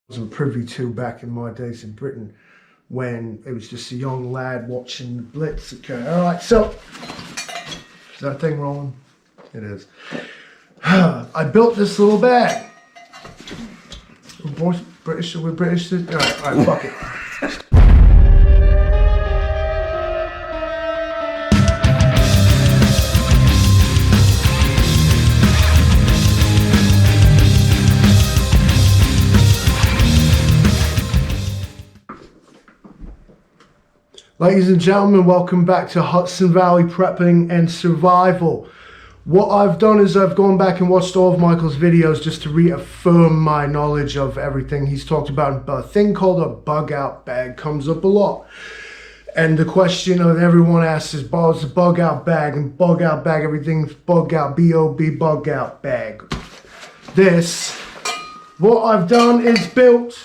wasn't privy to back in my days in Britain when it was just a young lad watching the Blitz. Okay, all right, so is that thing rolling? It is. I built this little bag. We're British, we're British. All right, fuck it. Ladies and gentlemen, welcome back to Hudson Valley Prepping and Survival. What I've done is I've gone back and watched all of Michael's videos just to reaffirm my knowledge of everything he's talked about. But a thing called a bug out bag comes up a lot. And the question that everyone asks is, it's a bug out bag, and bug out bag, everything's bug out, B-O-B, bug out bag. What I've done is built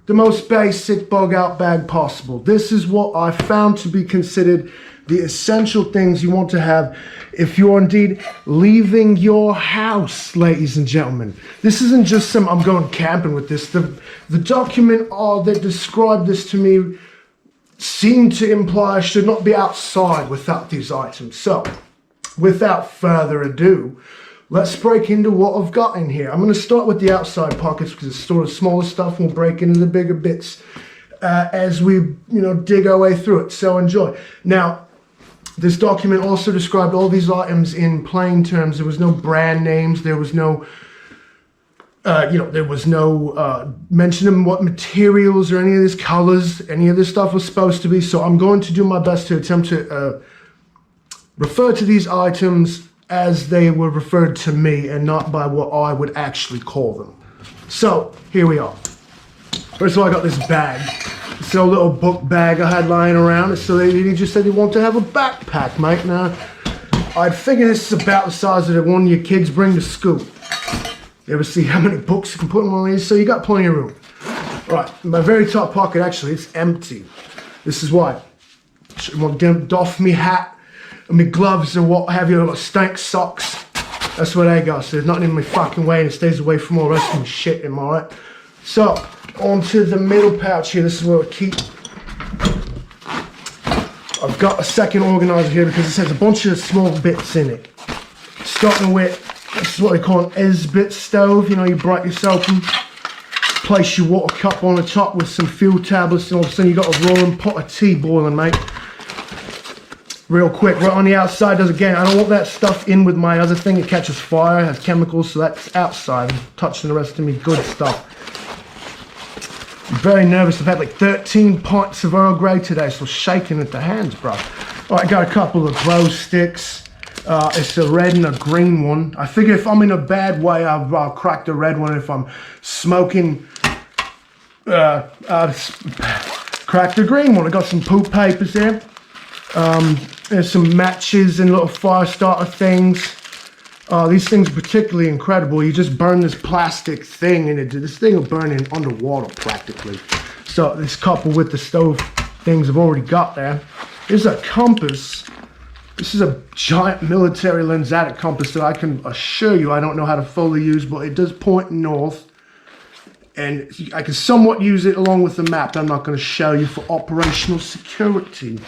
the most basic bug out bag possible. This is what I found to be considered the essential things you want to have if you're indeed leaving your house, ladies and gentlemen. This isn't just some, I'm going camping with this. The document that described this to me seemed to imply I should not be outside without these items. So, without further ado, let's break into what I've got in here. I'm going to start with the outside pockets because it's sort of smaller stuff. We'll break into the bigger bits as we, dig our way through it. So enjoy. Now, this document also described all these items in plain terms. There was no brand names. There was no, mention of what materials or any of these colors, any of this stuff was supposed to be. So I'm going to do my best to attempt to refer to these items as they were referred to me and not by what I would actually call them. So, here we are. First of all, I got this bag. It's a little book bag I had lying around. So they just said they want to have a backpack, mate. Now, I'd figure this is about the size of the one your kids bring to school. You ever see how many books you can put in one of these? So you got plenty of room. Right, my very top pocket, actually, it's empty. This is why. I want to doff me hat and my gloves and what have you, like stank socks. That's what I got. So there's nothing in my fucking way and it stays away from all the rest of my shit, am I right? So, onto the middle pouch here. This is where I keep. I've got a second organizer here because it has a bunch of small bits in it. Starting with, this is what they call an S-bit stove. You bright yourself and place your water cup on the top with some fuel tablets and all of a sudden you got a roaring pot of tea boiling, mate. Real quick, right on the outside does again. I don't want that stuff in with my other thing. It catches fire, has chemicals, so that's outside. I'm touching the rest of me good stuff. I'm very nervous. I've had like 13 pints of Earl Grey today, so shaking at the hands, bro. All right, got a couple of glow sticks. It's a red and a green one. I figure if I'm in a bad way, I'll crack the red one. If I'm smoking, crack the green one. I got some poop papers here. There's some matches and little fire starter things. These things are particularly incredible. You just burn this plastic thing and this thing will burn in underwater practically. So this coupled with the stove things I've already got there. Here's a compass. This is a giant military lensatic compass that I can assure you I don't know how to fully use, but it does point north. And I can somewhat use it along with the map. I'm not going to show you for operational security.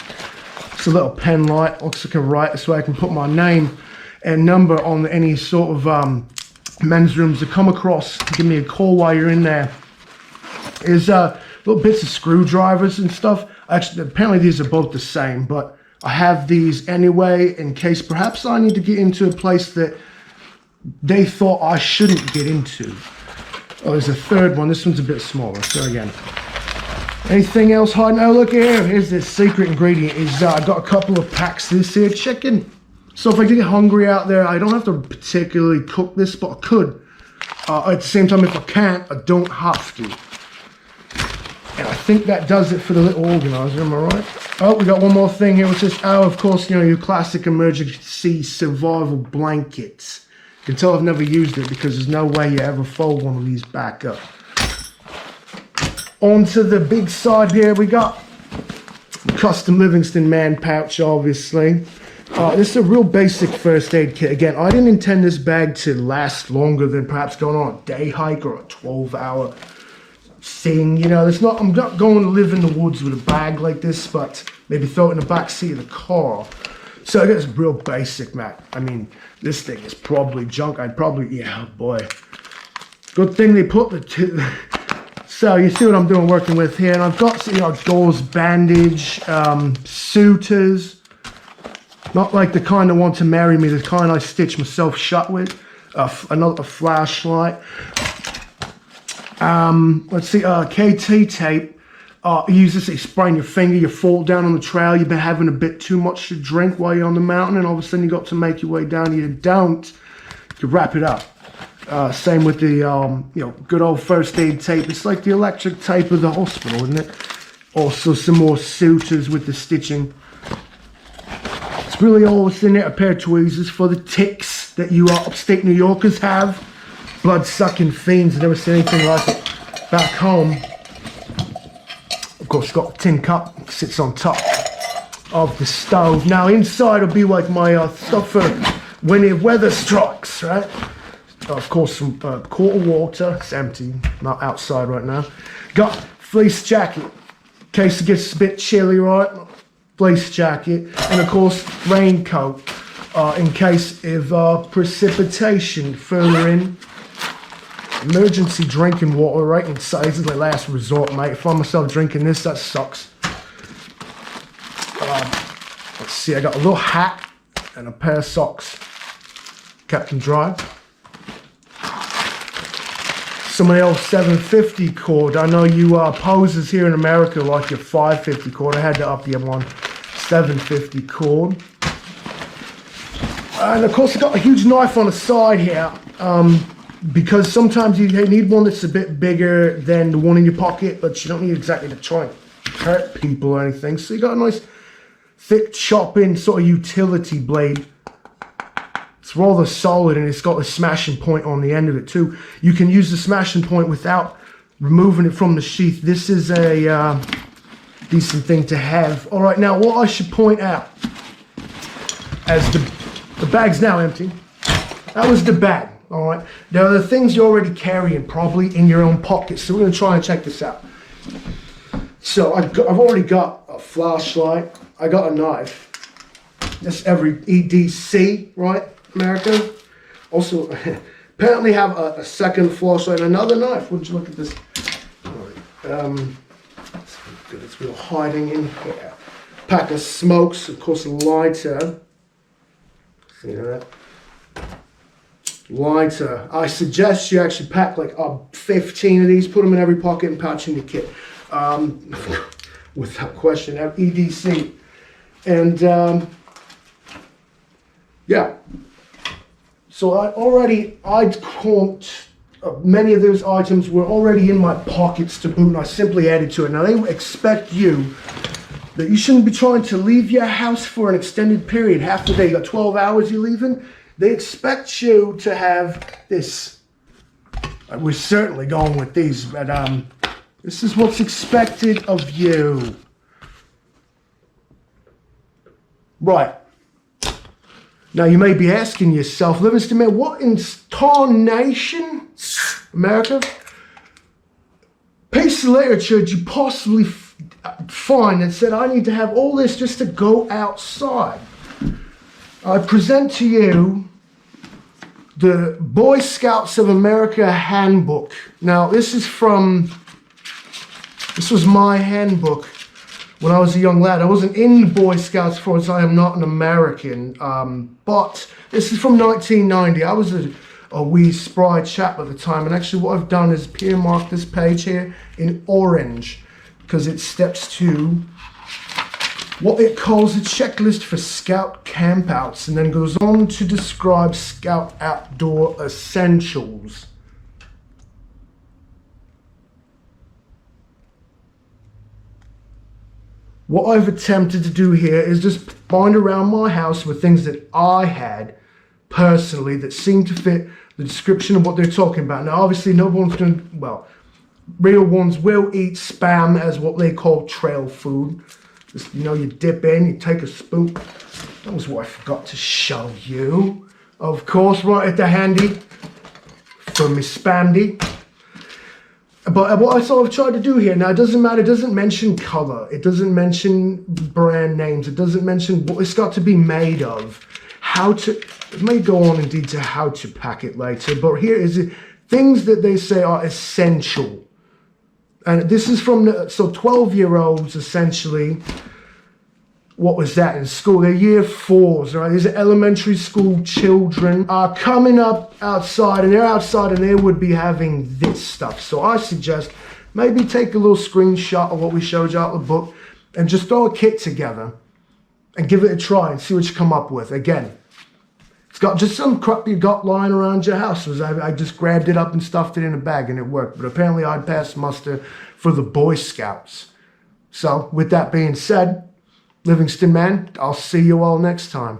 It's a little pen light, looks like a writer, so I can put my name and number on any sort of men's rooms to come across. Give me a call while you're in there. There's little bits of screwdrivers and stuff. Actually, apparently these are both the same, but I have these anyway in case perhaps I need to get into a place that they thought I shouldn't get into. Oh, there's a third one. This one's a bit smaller. So again. Anything else hiding? Oh, look here. Here's this secret ingredient. I got a couple of packs of this here chicken. So if I get hungry out there, I don't have to particularly cook this, but I could. At the same time, if I can't, I don't have to. And I think that does it for the little organizer, am I right? Oh, we got one more thing here, which is, of course, your classic emergency survival blankets. You can tell I've never used it because there's no way you ever fold one of these back up. Onto the big side here, we got custom Livingston Man pouch, obviously. This is a real basic first aid kit. Again, I didn't intend this bag to last longer than perhaps going on a day hike or a 12-hour seeing, you know, I'm not going to live in the woods with a bag like this, but maybe throw it in the back seat of the car. So I guess real basic, Matt. I mean, this thing is probably junk. Yeah, boy. Good thing they put the so you see what I'm doing, working with here. And I've got, you know, gauze bandage, suitors. Not like the kind that want to marry me, the kind I stitch myself shut with. Another flashlight. Let's see, KT tape. Use this, you sprain your finger, you fall down on the trail, you've been having a bit too much to drink while you're on the mountain, and all of a sudden you got to make your way down, you don't, you wrap it up. Same with the, you know, good old first aid tape. It's like the electric tape of the hospital, isn't it? Also some more suitors with the stitching. It's really all what's in there. A pair of tweezers for the ticks that you upstate New Yorkers have. Blood-sucking fiends, I've never seen anything like it back home. Of course, got a tin cup, sits on top of the stove. Now, inside will be like my stuff for when the weather strikes, right? Of course, some quart of water. It's empty, not outside right now. Got fleece jacket, in case it gets a bit chilly, right? Fleece jacket. And, of course, raincoat, in case of precipitation further in. Emergency drinking water, right inside. This is like last resort, mate. If I find myself drinking this, that sucks. Let's see, I got a little hat and a pair of socks. Kept them dry. Some of the old 750 cord. I know you posers here in America like your 550 cord. I had to up the one 750 cord. And of course, I got a huge knife on the side here. Because sometimes you need one that's a bit bigger than the one in your pocket, but you don't need exactly to try and hurt people or anything. So you got a nice thick chopping sort of utility blade. It's rather solid and it's got a smashing point on the end of it too. You can use the smashing point without removing it from the sheath. This is a decent thing to have. All right, now what I should point out, as the bag's now empty, that was the bag. All right, now the things you're already carrying probably in your own pocket. So we're going to try and check this out. So I've already got a flashlight. I got a knife. That's every EDC, right, America? Also, apparently have a second flashlight and another knife. Would you look at this? All right. It's real hiding in here. Pack of smokes, of course, a lighter. See that? Lighter. I suggest you actually pack like 15 of these, put them in every pocket and pouch in your kit. Without question, have EDC. And yeah. So I'd caught many of those items were already in my pockets to boot, and I simply added to it. Now they expect you that you shouldn't be trying to leave your house for an extended period. Half the day, you got 12 hours you're leaving. They expect you to have this. We're certainly going with these, but this is what's expected of you. Right. Now you may be asking yourself, Livingston Man, what in tarnation, America, piece of literature did you possibly find that said I need to have all this just to go outside? I present to you the Boy Scouts of America handbook. Now, this was my handbook when I was a young lad. I wasn't in the Boy Scouts for as I am not an American, but this is from 1990. I was a wee spry chap at the time, and actually what I've done is earmark this page here in orange because it steps to what it calls a checklist for scout campouts, and then goes on to describe scout outdoor essentials. What I've attempted to do here is just find around my house with things that I had personally that seemed to fit the description of what they're talking about. Now, obviously, no one's going to, well, real ones will eat Spam as what they call trail food. Just, you know, you dip in, you take a spoon. That was what I forgot to show you. Of course, right at the handy for Miss Spamdy. But what I sort of tried to do here, now it doesn't matter, it doesn't mention color, it doesn't mention brand names, it doesn't mention what it's got to be made of, how to, it may go on indeed to how to pack it later, but here is it, things that they say are essential. And this is from, so 12-year-olds essentially, what was that in school? They're year 4s, right? These are elementary school children are coming up outside, and they're outside and they would be having this stuff. So I suggest maybe take a little screenshot of what we showed you out of the book and just throw a kit together and give it a try and see what you come up with. Again, it's got just some crap you got lying around your house. I just grabbed it up and stuffed it in a bag and it worked. But apparently I'd passed muster for the Boy Scouts. So with that being said, Livingston Man, I'll see you all next time.